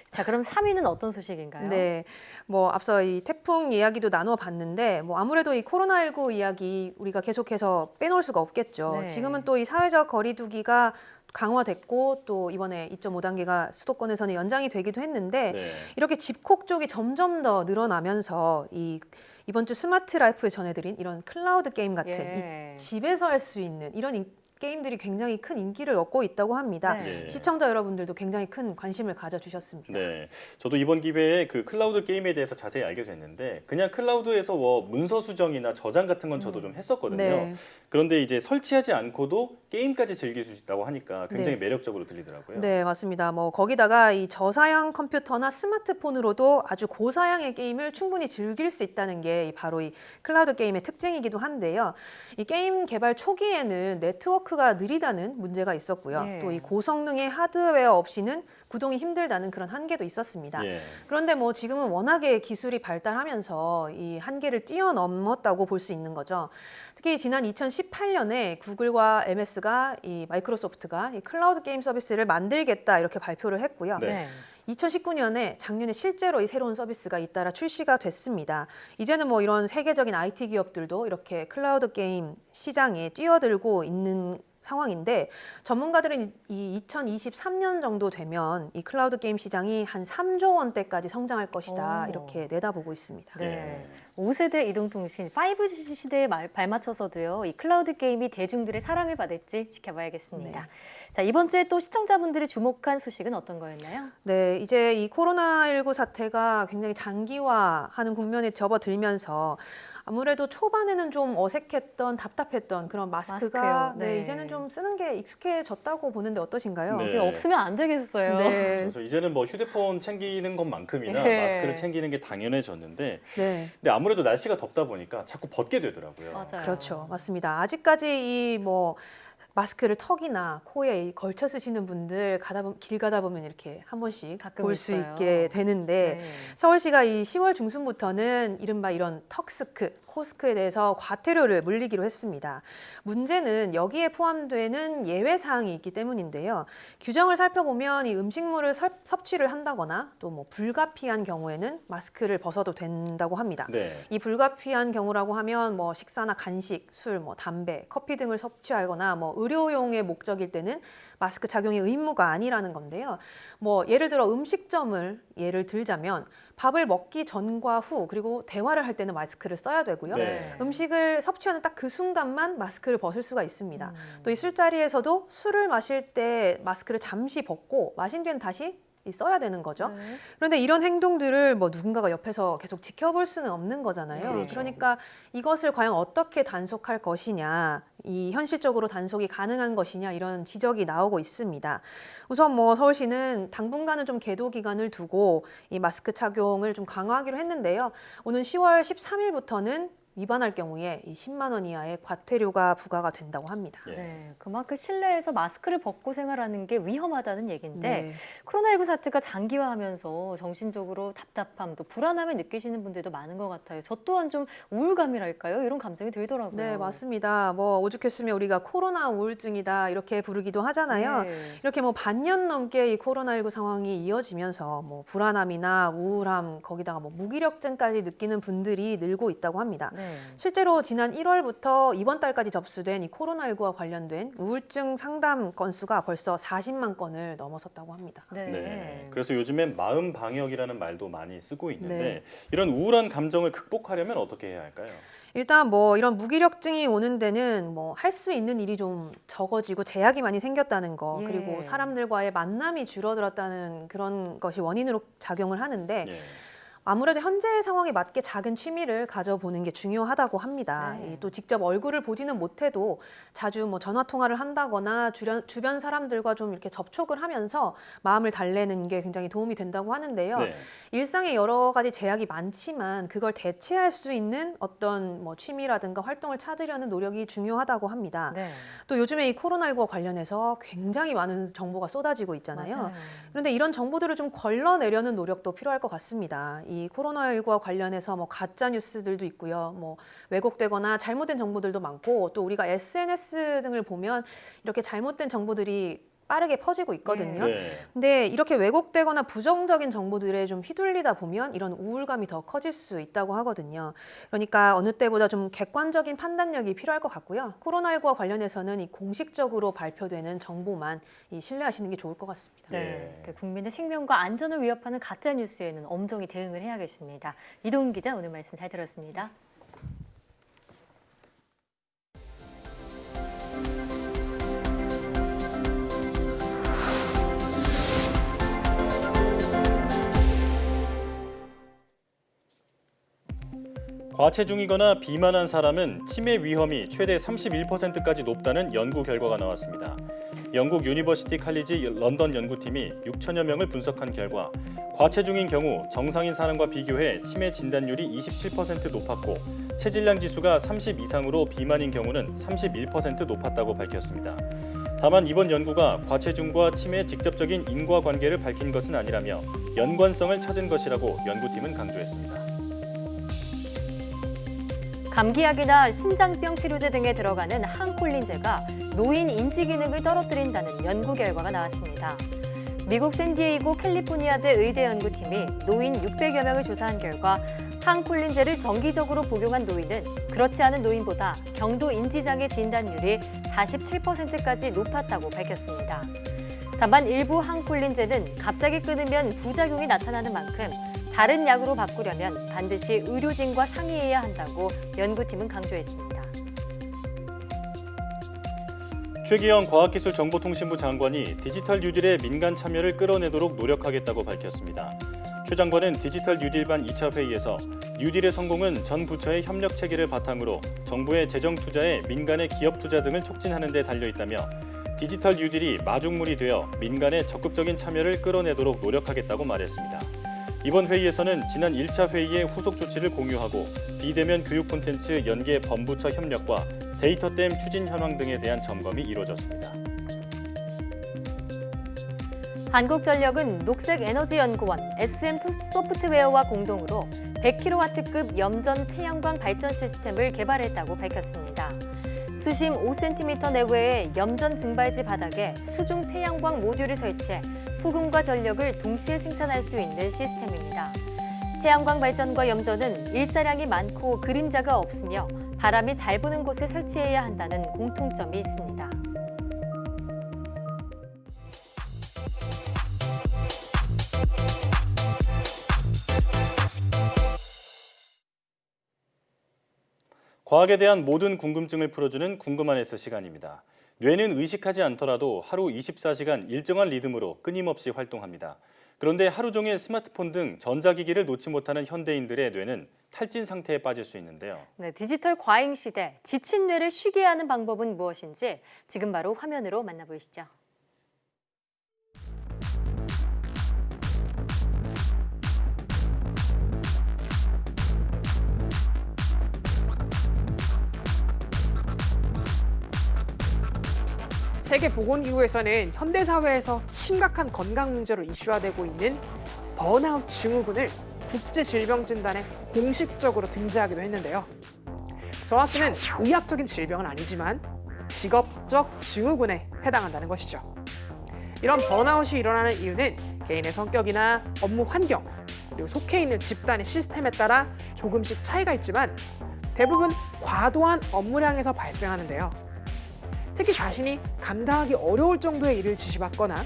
S1: 자, 그럼 3위는 어떤 소식인가요?
S17: 네, 뭐 앞서 이 태풍 이야기도 나눠봤는데 뭐 아무래도 이 코로나19 이야기 우리가 계속해서 빼놓을 수가 없겠죠. 지금은 또 이 사회적 거리두기가 강화됐고 또 이번에 2.5단계가 수도권에서는 연장이 되기도 했는데 이렇게 집콕 쪽이 점점 더 늘어나면서 이번 주 스마트 라이프에 전해드린 이런 클라우드 게임 같은 이 집에서 할 수 있는 이런 게임들이 굉장히 큰 인기를 얻고 있다고 합니다. 시청자 여러분들도 굉장히 큰 관심을 가져주셨습니다.
S2: 네, 저도 이번 기회에 그 클라우드 게임에 대해서 자세히 알게 됐는데 그냥 클라우드에서 뭐 문서 수정이나 저장 같은 건 저도 좀 했었거든요. 그런데 이제 설치하지 않고도 게임까지 즐길 수 있다고 하니까 굉장히 매력적으로 들리더라고요.
S17: 네, 맞습니다. 뭐 거기다가 이 저사양 컴퓨터나 스마트폰으로도 아주 고사양의 게임을 충분히 즐길 수 있다는 게 바로 이 클라우드 게임의 특징이기도 한데요. 이 게임 개발 초기에는 네트워크가 느리다는 문제가 있었고요. 또 이 고성능의 하드웨어 없이는 구동이 힘들다는 그런 한계도 있었습니다. 그런데 뭐 지금은 워낙에 기술이 발달하면서 이 한계를 뛰어넘었다고 볼 수 있는 거죠. 특히 지난 2018년에 구글과 MS가 이 마이크로소프트가 이 클라우드 게임 서비스를 만들겠다 이렇게 발표를 했고요. 2019년에 작년에 실제로 이 새로운 서비스가 잇따라 출시가 됐습니다. 이제는 뭐 이런 세계적인 IT 기업들도 이렇게 클라우드 게임 시장에 뛰어들고 있는 상황인데 전문가들은 이 2023년 정도 되면 이 클라우드 게임 시장이 한 3조 원대까지 성장할 것이다 이렇게 내다보고 있습니다.
S1: 5세대 이동통신 5G 시대에 발맞춰서도요. 이 클라우드 게임이 대중들의 사랑을 받을지 지켜봐야겠습니다. 자, 이번 주에 또 시청자분들이 주목한 소식은 어떤 거였나요?
S17: 네, 이제 이 코로나19 사태가 굉장히 장기화하는 국면에 접어들면서 아무래도 초반에는 좀 어색했던 답답했던 그런 마스크가 이제는 좀 쓰는 게 익숙해졌다고 보는데 어떠신가요?
S1: 이제 없으면 안 되겠어요.
S2: 그래서 이제는 뭐 휴대폰 챙기는 것만큼이나 마스크를 챙기는 게 당연해졌는데 근데 아무래도 날씨가 덥다 보니까 자꾸 벗게 되더라고요.
S1: 맞아요.
S17: 그렇죠. 맞습니다. 아직까지 이 뭐 마스크를 턱이나 코에 걸쳐 쓰시는 분들 길 가다 보면 이렇게 한 번씩 볼 수 있게 되는데 서울시가 이 10월 중순부터는 이른바 이런 턱스크, 코스크에 대해서 과태료를 물리기로 했습니다. 문제는 여기에 포함되는 예외 사항이 있기 때문인데요. 규정을 살펴보면 이 음식물을 섭취를 한다거나 또 뭐 불가피한 경우에는 마스크를 벗어도 된다고 합니다. 이 불가피한 경우라고 하면 뭐 식사나 간식, 술, 뭐 담배, 커피 등을 섭취하거나 뭐 의료용의 목적일 때는 마스크 착용이 의무가 아니라는 건데요. 뭐 예를 들어 음식점을 예를 들자면 밥을 먹기 전과 후 그리고 대화를 할 때는 마스크를 써야 되고요. 음식을 섭취하는 딱 그 순간만 마스크를 벗을 수가 있습니다. 또 이 술자리에서도 술을 마실 때 마스크를 잠시 벗고 마신 뒤엔 다시 써야 되는 거죠. 그런데 이런 행동들을 뭐 누군가가 옆에서 계속 지켜볼 수는 없는 거잖아요. 그러니까 이것을 과연 어떻게 단속할 것이냐, 이 현실적으로 단속이 가능한 것이냐 이런 지적이 나오고 있습니다. 우선 뭐 서울시는 당분간은 좀 계도 기간을 두고 이 마스크 착용을 좀 강화하기로 했는데요. 오는 10월 13일부터는 위반할 경우에 이 10만 원 이하의 과태료가 부과가 된다고 합니다.
S1: 네, 그만큼 실내에서 마스크를 벗고 생활하는 게 위험하다는 얘기인데
S17: 네.
S1: 코로나19 사태가 장기화하면서 정신적으로 답답함, 또 불안함을 느끼시는 분들도 많은 것 같아요. 저 또한 좀 우울감이랄까요? 이런 감정이 들더라고요.
S17: 네, 맞습니다. 뭐 오죽했으면 우리가 코로나 우울증이다 이렇게 부르기도 하잖아요.
S1: 네.
S17: 이렇게 뭐 반년 넘게 이 코로나19 상황이 이어지면서 뭐 불안함이나 우울함, 거기다가 뭐 무기력증까지 느끼는 분들이 늘고 있다고 합니다.
S1: 네.
S17: 실제로 지난 1월부터 이번 달까지 접수된 이 코로나19와 관련된 우울증 상담 건수가 벌써 40만 건을 넘어섰다고 합니다.
S2: 네. 그래서 요즘엔 마음 방역이라는 말도 많이 쓰고 있는데
S17: 네.
S2: 이런 우울한 감정을 극복하려면 어떻게 해야 할까요?
S17: 일단 뭐 이런 무기력증이 오는 데는 뭐 할 수 있는 일이 좀 적어지고 제약이 많이 생겼다는 거,
S1: 예.
S17: 그리고 사람들과의 만남이 줄어들었다는 그런 것이 원인으로 작용을 하는데
S2: 예.
S17: 아무래도 현재 상황에 맞게 작은 취미를 가져보는 게 중요하다고 합니다.
S1: 네.
S17: 또 직접 얼굴을 보지는 못해도 자주 뭐 전화 통화를 한다거나 주변 사람들과 좀 이렇게 접촉을 하면서 마음을 달래는 게 굉장히 도움이 된다고 하는데요.
S2: 네.
S17: 일상에 여러 가지 제약이 많지만 그걸 대체할 수 있는 어떤 뭐 취미라든가 활동을 찾으려는 노력이 중요하다고 합니다.
S1: 네.
S17: 또 요즘에 이 코로나19와 관련해서 굉장히 많은 정보가 쏟아지고 있잖아요.
S1: 맞아요.
S17: 그런데 이런 정보들을 좀 걸러내려는 노력도 필요할 것 같습니다. 이 코로나19와 관련해서 뭐 가짜 뉴스들도 있고요. 뭐 왜곡되거나 잘못된 정보들도 많고, 또 우리가 SNS 등을 보면 이렇게 잘못된 정보들이 빠르게 퍼지고 있거든요.
S2: 네.
S17: 근데 이렇게 왜곡되거나 부정적인 정보들에 좀 휘둘리다 보면 이런 우울감이 더 커질 수 있다고 하거든요. 그러니까 어느 때보다 좀 객관적인 판단력이 필요할 것 같고요. 코로나19와 관련해서는 이 공식적으로 발표되는 정보만 신뢰하시는 게 좋을 것 같습니다.
S1: 네, 국민의 생명과 안전을 위협하는 가짜 뉴스에는 엄정히 대응을 해야겠습니다. 이동훈 기자, 오늘 말씀 잘 들었습니다.
S2: 과체중이거나 비만한 사람은 치매 위험이 최대 31%까지 높다는 연구 결과가 나왔습니다. 영국 유니버시티 칼리지 런던 연구팀이 6천여 명을 분석한 결과 과체중인 경우 정상인 사람과 비교해 치매 진단율이 27% 높았고 체질량 지수가 30 이상으로 비만인 경우는 31% 높았다고 밝혔습니다. 다만 이번 연구가 과체중과 치매의 직접적인 인과관계를 밝힌 것은 아니라며 연관성을 찾은 것이라고 연구팀은 강조했습니다.
S1: 감기약이나 신장병 치료제 등에 들어가는 항콜린제가 노인 인지 기능을 떨어뜨린다는 연구 결과가 나왔습니다. 미국 샌디에이고 캘리포니아대 의대 연구팀이 노인 600여 명을 조사한 결과 항콜린제를 정기적으로 복용한 노인은 그렇지 않은 노인보다 경도 인지장애 진단율이 47%까지 높았다고 밝혔습니다. 다만 일부 항콜린제는 갑자기 끊으면 부작용이 나타나는 만큼 다른 약으로 바꾸려면 반드시 의료진과 상의해야 한다고 연구팀은 강조했습니다.
S2: 최기영 과학기술정보통신부 장관이 디지털 뉴딜의 민간 참여를 끌어내도록 노력하겠다고 밝혔습니다. 최 장관은 디지털 뉴딜반 2차 회의에서 뉴딜의 성공은 전 부처의 협력 체계를 바탕으로 정부의 재정 투자에 민간의 기업 투자 등을 촉진하는 데 달려있다며 디지털 뉴딜이 마중물이 되어 민간의 적극적인 참여를 끌어내도록 노력하겠다고 말했습니다. 이번 회의에서는 지난 1차 회의의 후속 조치를 공유하고 비대면 교육 콘텐츠 연계 범부처 협력과 데이터댐 추진 현황 등에 대한 점검이 이루어졌습니다.
S1: 한국전력은 녹색에너지연구원 SM 소프트웨어와 공동으로 100kW급 염전 태양광 발전 시스템을 개발했다고 밝혔습니다. 수심 5cm 내외의 염전 증발지 바닥에 수중 태양광 모듈을 설치해 소금과 전력을 동시에 생산할 수 있는 시스템입니다. 태양광 발전과 염전은 일사량이 많고 그림자가 없으며 바람이 잘 부는 곳에 설치해야 한다는 공통점이 있습니다.
S2: 과학에 대한 모든 궁금증을 풀어주는 궁금한 S 시간입니다. 뇌는 의식하지 않더라도 하루 24시간 일정한 리듬으로 끊임없이 활동합니다. 그런데 하루 종일 스마트폰 등 전자기기를 놓지 못하는 현대인들의 뇌는 탈진 상태에 빠질 수 있는데요.
S1: 네, 디지털 과잉 시대, 지친 뇌를 쉬게 하는 방법은 무엇인지 지금 바로 화면으로 만나보시죠.
S18: 세계보건기구에서는 현대사회에서 심각한 건강 문제로 이슈화되고 있는 번아웃 증후군을 국제질병진단에 공식적으로 등재하기도 했는데요. 정확히는 의학적인 질병은 아니지만 직업적 증후군에 해당한다는 것이죠. 이런 번아웃이 일어나는 이유는 개인의 성격이나 업무 환경, 그리고 속해 있는 집단의 시스템에 따라 조금씩 차이가 있지만 대부분 과도한 업무량에서 발생하는데요. 특히 자신이 감당하기 어려울 정도의 일을 지시받거나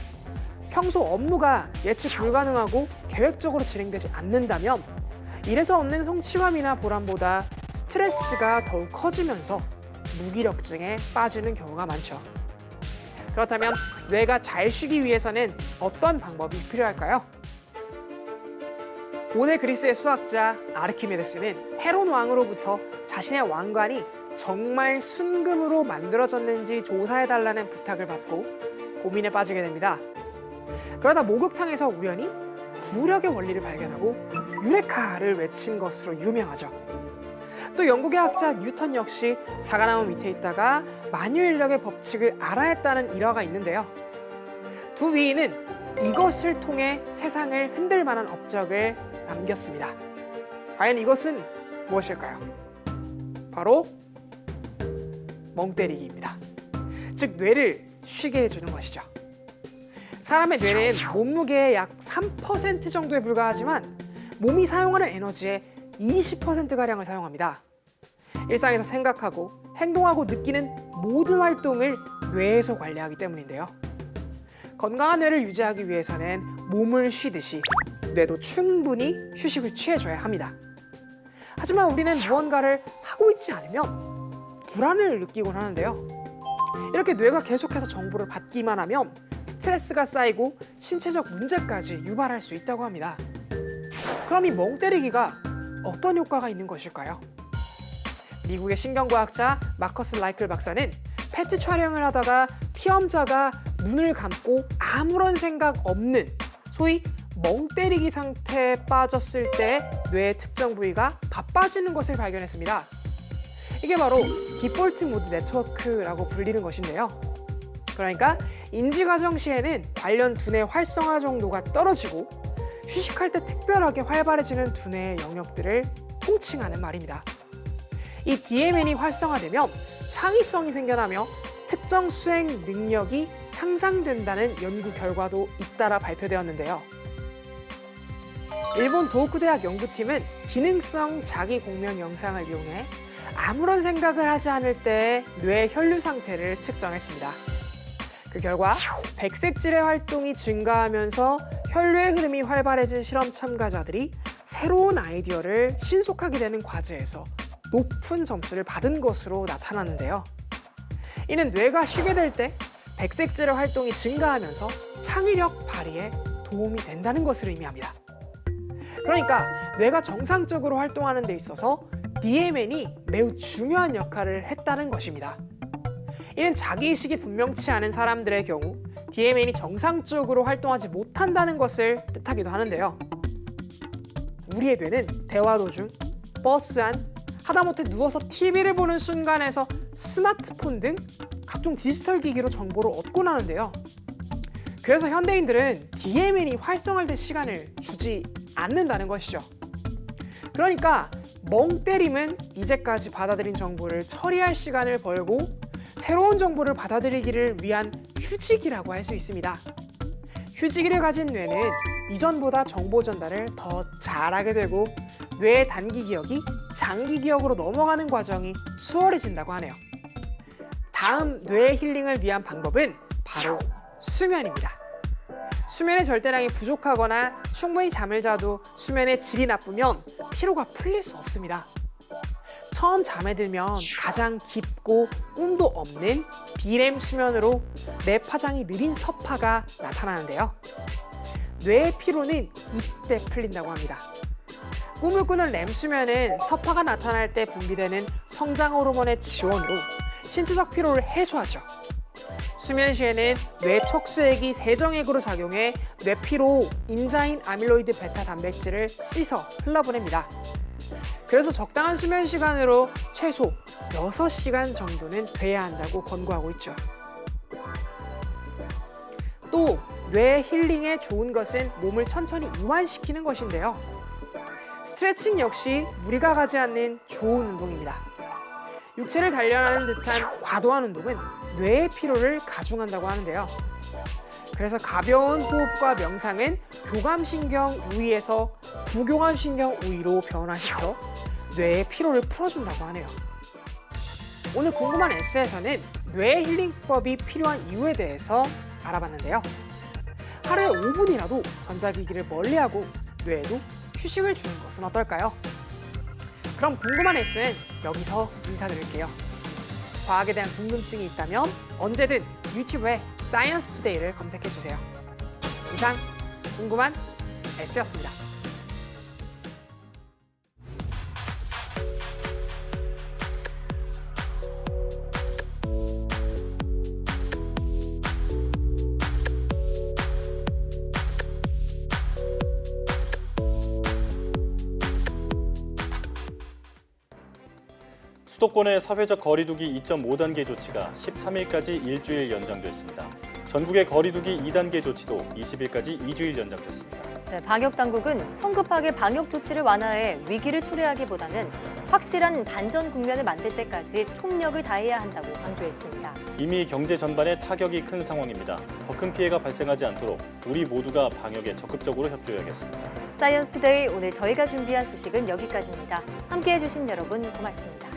S18: 평소 업무가 예측 불가능하고 계획적으로 진행되지 않는다면 일에서 얻는 성취감이나 보람보다 스트레스가 더욱 커지면서 무기력증에 빠지는 경우가 많죠. 그렇다면 뇌가 잘 쉬기 위해서는 어떤 방법이 필요할까요? 고대 그리스의 수학자 아르키메데스는 헤론 왕으로부터 자신의 왕관이 정말 순금으로 만들어졌는지 조사해달라는 부탁을 받고 고민에 빠지게 됩니다. 그러다 목욕탕에서 우연히 부력의 원리를 발견하고 유레카를 외친 것으로 유명하죠. 또 영국의 학자 뉴턴 역시 사과나무 밑에 있다가 만유인력의 법칙을 알아냈다는 일화가 있는데요. 두 위인은 이것을 통해 세상을 흔들 만한 업적을 남겼습니다. 과연 이것은 무엇일까요? 바로 멍때리기입니다. 즉 뇌를 쉬게 해주는 것이죠. 사람의 뇌는 몸무게의 약 3% 정도에 불과하지만 몸이 사용하는 에너지의 20%가량을 사용합니다. 일상에서 생각하고 행동하고 느끼는 모든 활동을 뇌에서 관리하기 때문인데요. 건강한 뇌를 유지하기 위해서는 몸을 쉬듯이 뇌도 충분히 휴식을 취해줘야 합니다. 하지만 우리는 무언가를 하고 있지 않으면 불안을 느끼곤 하는데요. 이렇게 뇌가 계속해서 정보를 받기만 하면 스트레스가 쌓이고 신체적 문제까지 유발할 수 있다고 합니다. 그럼 이 멍때리기가 어떤 효과가 있는 것일까요? 미국의 신경과학자 마커스 라이클 박사는 PET 촬영을 하다가 피험자가 눈을 감고 아무런 생각 없는 소위 멍때리기 상태에 빠졌을 때 뇌의 특정 부위가 바빠지는 것을 발견했습니다. 이게 바로 디폴트 모드 네트워크라고 불리는 것인데요. 그러니까 인지 과정 시에는 관련 두뇌 활성화 정도가 떨어지고 휴식할 때 특별하게 활발해지는 두뇌의 영역들을 통칭하는 말입니다. 이 DMN이 활성화되면 창의성이 생겨나며 특정 수행 능력이 향상된다는 연구 결과도 잇따라 발표되었는데요. 일본 도호쿠 대학 연구팀은 기능성 자기 공명 영상을 이용해 아무런 생각을 하지 않을 때의 뇌 혈류 상태를 측정했습니다. 그 결과 백색질의 활동이 증가하면서 혈류의 흐름이 활발해진 실험 참가자들이 새로운 아이디어를 신속하게 되는 과제에서 높은 점수를 받은 것으로 나타났는데요. 이는 뇌가 쉬게 될 때 백색질의 활동이 증가하면서 창의력 발휘에 도움이 된다는 것을 의미합니다. 그러니까 뇌가 정상적으로 활동하는 데 있어서 DMN이 매우 중요한 역할을 했다는 것입니다. 이는 자기의식이 분명치 않은 사람들의 경우 DMN이 정상적으로 활동하지 못한다는 것을 뜻하기도 하는데요. 우리의 뇌는 대화 도중, 버스 안, 하다못해 누워서 TV를 보는 순간에서 스마트폰 등 각종 디지털 기기로 정보를 얻곤 하는데요. 그래서 현대인들은 DMN이 활성화될 시간을 주지 않는다는 것이죠. 그러니까 멍때림은 이제까지 받아들인 정보를 처리할 시간을 벌고 새로운 정보를 받아들이기를 위한 휴지기라고 할 수 있습니다. 휴지기를 가진 뇌는 이전보다 정보 전달을 더 잘하게 되고 뇌의 단기 기억이 장기 기억으로 넘어가는 과정이 수월해진다고 하네요. 다음 뇌 힐링을 위한 방법은 바로 수면입니다. 수면의 절대량이 부족하거나 충분히 잠을 자도 수면의 질이 나쁘면 피로가 풀릴 수 없습니다. 처음 잠에 들면 가장 깊고 꿈도 없는 비렘 수면으로 뇌 파장이 느린 서파가 나타나는데요. 뇌의 피로는 이때 풀린다고 합니다. 꿈을 꾸는 렘 수면은 서파가 나타날 때 분비되는 성장 호르몬의 지원으로 신체적 피로를 해소하죠. 수면 시에는 뇌 척수액이 세정액으로 작용해 뇌피로 임자인 아밀로이드 베타 단백질을 씻어 흘러보냅니다. 그래서 적당한 수면 시간으로 최소 6시간 정도는 돼야 한다고 권고하고 있죠. 또 뇌 힐링에 좋은 것은 몸을 천천히 이완시키는 것인데요. 스트레칭 역시 무리가 가지 않는 좋은 운동입니다. 육체를 단련하는 듯한 과도한 운동은 뇌의 피로를 가중한다고 하는데요. 그래서 가벼운 호흡과 명상은 교감신경 우위에서 부교감신경 우위로 변화시켜 뇌의 피로를 풀어준다고 하네요. 오늘 궁금한 S에서는 뇌 힐링법이 필요한 이유에 대해서 알아봤는데요. 하루에 5분이라도 전자기기를 멀리하고 뇌에도 휴식을 주는 것은 어떨까요? 그럼 궁금한 S는 여기서 인사드릴게요. 과학에 대한 궁금증이 있다면 언제든 유튜브에 사이언스 투데이를 검색해주세요. 이상 궁금한 S였습니다.
S2: 수도권의 사회적 거리두기 2.5단계 조치가 13일까지 일주일 연장됐습니다. 전국의 거리두기 2단계 조치도 20일까지 2주일 연장됐습니다.
S1: 네, 방역당국은 성급하게 방역 조치를 완화해 위기를 초래하기보다는 확실한 반전 국면을 만들 때까지 총력을 다해야 한다고 강조했습니다.
S2: 이미 경제 전반에 타격이 큰 상황입니다. 더 큰 피해가 발생하지 않도록 우리 모두가 방역에 적극적으로 협조해야겠습니다.
S1: 사이언스 투데이 오늘 저희가 준비한 소식은 여기까지입니다. 함께해 주신 여러분 고맙습니다.